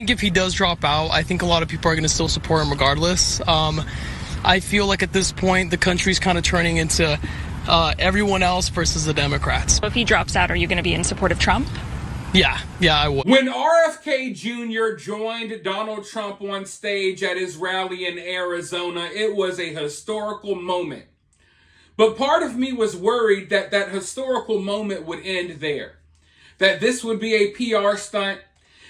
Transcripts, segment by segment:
think if he does drop out, I think a lot of people are going to still support him regardless. I feel like at this point, the country's kind of turning into everyone else versus the Democrats. So if he drops out, are you going to be in support of Trump? Yeah, I would. When RFK Jr. joined Donald Trump on stage at his rally in Arizona, it was a historical moment. But part of me was worried that that historical moment would end there. That this would be a PR stunt.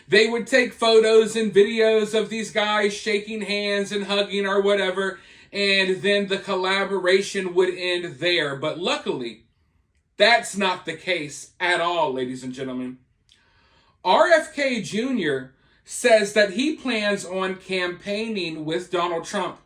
They would take photos and videos of these guys shaking hands and hugging or whatever, and then the collaboration would end there. But luckily, that's not the case at all, ladies and gentlemen. RFK Jr. says that he plans on campaigning with Donald Trump,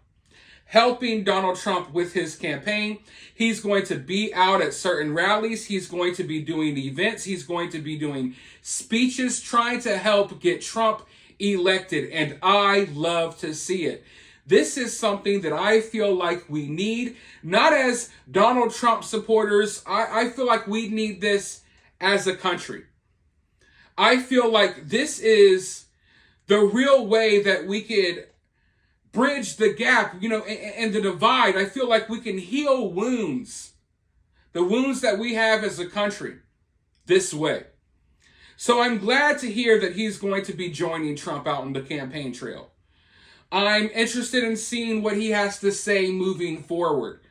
helping Donald Trump with his campaign. He's going to be out at certain rallies. He's going to be doing events. He's going to be doing speeches, trying to help get Trump elected. And I love to see it. This is something that I feel like we need, not as Donald Trump supporters. I feel like we need this as a country. I feel like this is the real way that we could bridge the gap, and the divide. I feel like we can heal wounds, the wounds that we have as a country, this way. So I'm glad to hear that he's going to be joining Trump out on the campaign trail. I'm interested in seeing what he has to say moving forward,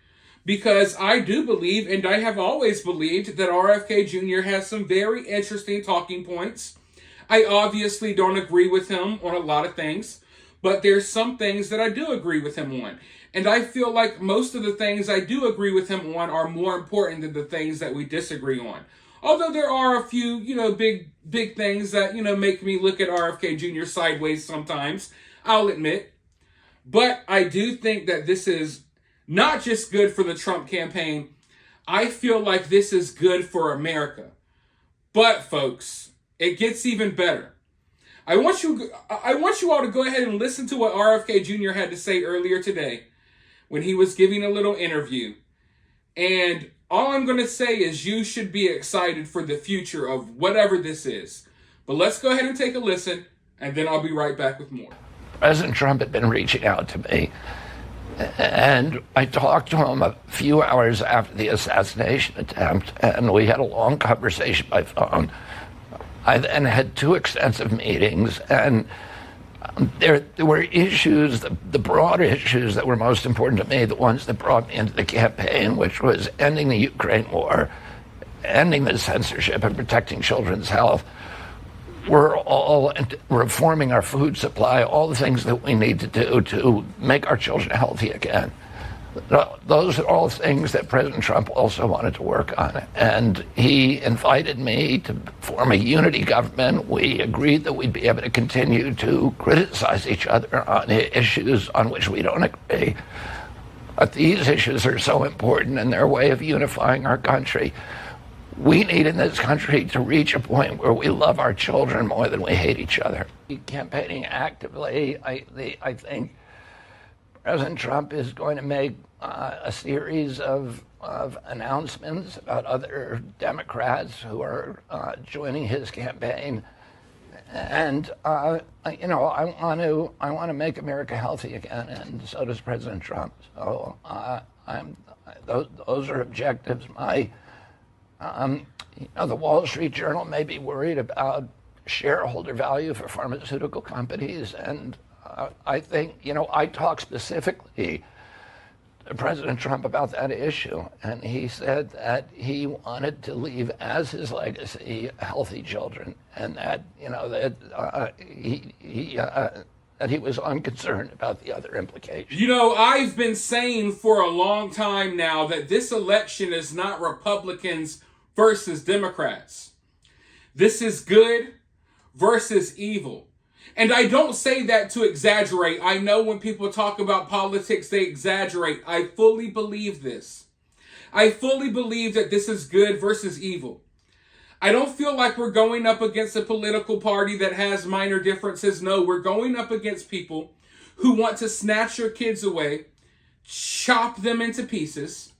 because I do believe, and I have always believed, that RFK Jr. has some very interesting talking points. I obviously don't agree with him on a lot of things, but there's some things that I do agree with him on. And I feel like most of the things I do agree with him on are more important than the things that we disagree on. Although there are a few, big things that, make me look at RFK Jr. sideways sometimes, I'll admit. But I do think that this is not just good for the Trump campaign. I feel like this is good for America. But, folks, it gets even better. I want you all to go ahead and listen to what RFK Jr. had to say earlier today when he was giving a little interview. And all I'm going to say is you should be excited for the future of whatever this is. But let's go ahead and take a listen, and then I'll be right back with more. President Trump had been reaching out to me, and I talked to him a few hours after the assassination attempt, and we had a long conversation by phone. I then had 2 extensive meetings, and there were issues, the broad issues that were most important to me, the ones that brought me into the campaign, which was ending the Ukraine war, ending the censorship, and protecting children's health. We're all reforming our food supply, all the things that we need to do to make our children healthy again. Those are all things that President Trump also wanted to work on. And he invited me to form a unity government. We agreed that we'd be able to continue to criticize each other on issues on which we don't agree. But these issues are so important in their way of unifying our country. We need in this country to reach a point where we love our children more than we hate each other. Campaigning actively, I think President Trump is going to make a series of announcements about other Democrats who are joining his campaign, and I want to make America healthy again, and so does President Trump. So those are objectives. The Wall Street Journal may be worried about shareholder value for pharmaceutical companies, and I think, I talked specifically to President Trump about that issue, and he said that he wanted to leave as his legacy healthy children, and that, that he was unconcerned about the other implications. I've been saying for a long time now that this election is not Republicans versus Democrats. This is good versus evil. And I don't say that to exaggerate. I know when people talk about politics, they exaggerate. I fully believe this. I fully believe that this is good versus evil. I don't feel like we're going up against a political party that has minor differences. No, we're going up against people who want to snatch your kids away, chop them into pieces.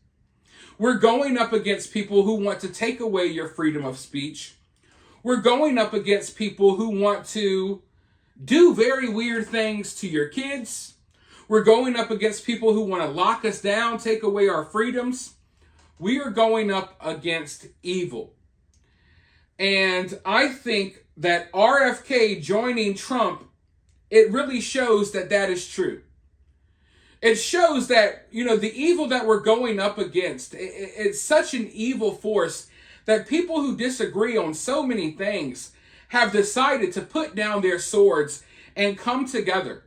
We're going up against people who want to take away your freedom of speech. We're going up against people who want to do very weird things to your kids. We're going up against people who want to lock us down, take away our freedoms. We are going up against evil. And I think that RFK joining Trump, it really shows that that is true. It shows that, the evil that we're going up against, it's such an evil force that people who disagree on so many things have decided to put down their swords and come together.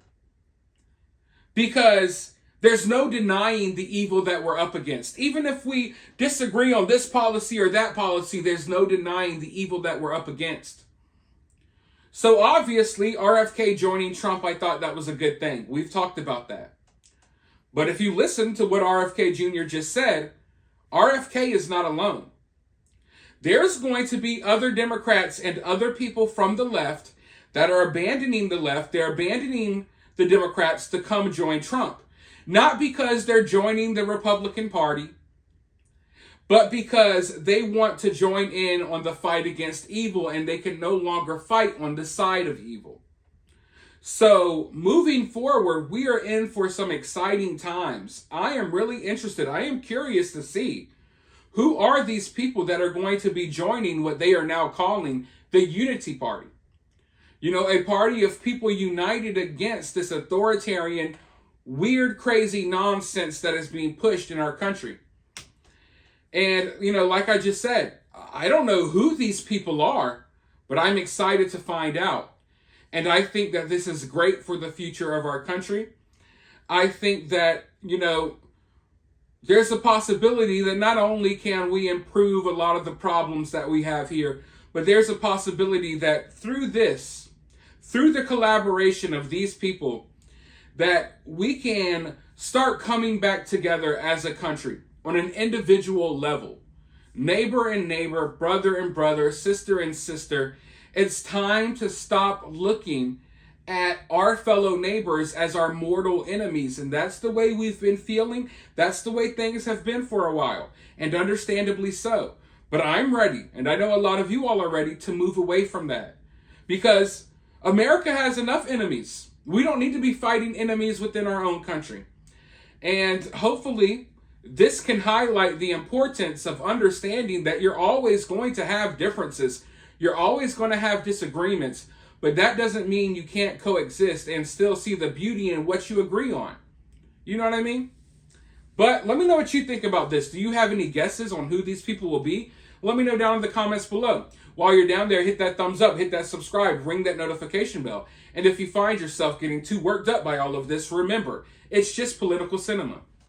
Because there's no denying the evil that we're up against. Even if we disagree on this policy or that policy, there's no denying the evil that we're up against. So obviously, RFK joining Trump, I thought that was a good thing. We've talked about that. But if you listen to what RFK Jr. just said, RFK is not alone. There's going to be other Democrats and other people from the left that are abandoning the left. They're abandoning the Democrats to come join Trump. Not because they're joining the Republican Party, but because they want to join in on the fight against evil and they can no longer fight on the side of evil. So moving forward, we are in for some exciting times. I am really interested. I am curious to see who are these people that are going to be joining what they are now calling the Unity Party. A party of people united against this authoritarian, weird, crazy nonsense that is being pushed in our country. And, like I just said, I don't know who these people are, but I'm excited to find out. And I think that this is great for the future of our country. I think that, there's a possibility that not only can we improve a lot of the problems that we have here, but there's a possibility that through the collaboration of these people, that we can start coming back together as a country on an individual level. Neighbor and neighbor, brother and brother, sister and sister. It's time to stop looking at our fellow neighbors as our mortal enemies. And that's the way we've been feeling. That's the way things have been for a while. And understandably so. But I'm ready, and I know a lot of you all are ready to move away from that. Because America has enough enemies. We don't need to be fighting enemies within our own country. And hopefully, this can highlight the importance of understanding that you're always going to have differences. You're always going to have disagreements. But that doesn't mean you can't coexist and still see the beauty in what you agree on. You know what I mean? But let me know what you think about this. Do you have any guesses on who these people will be? Let me know down in the comments below. While you're down there, hit that thumbs up, hit that subscribe, ring that notification bell. And if you find yourself getting too worked up by all of this, remember, it's just political cinema.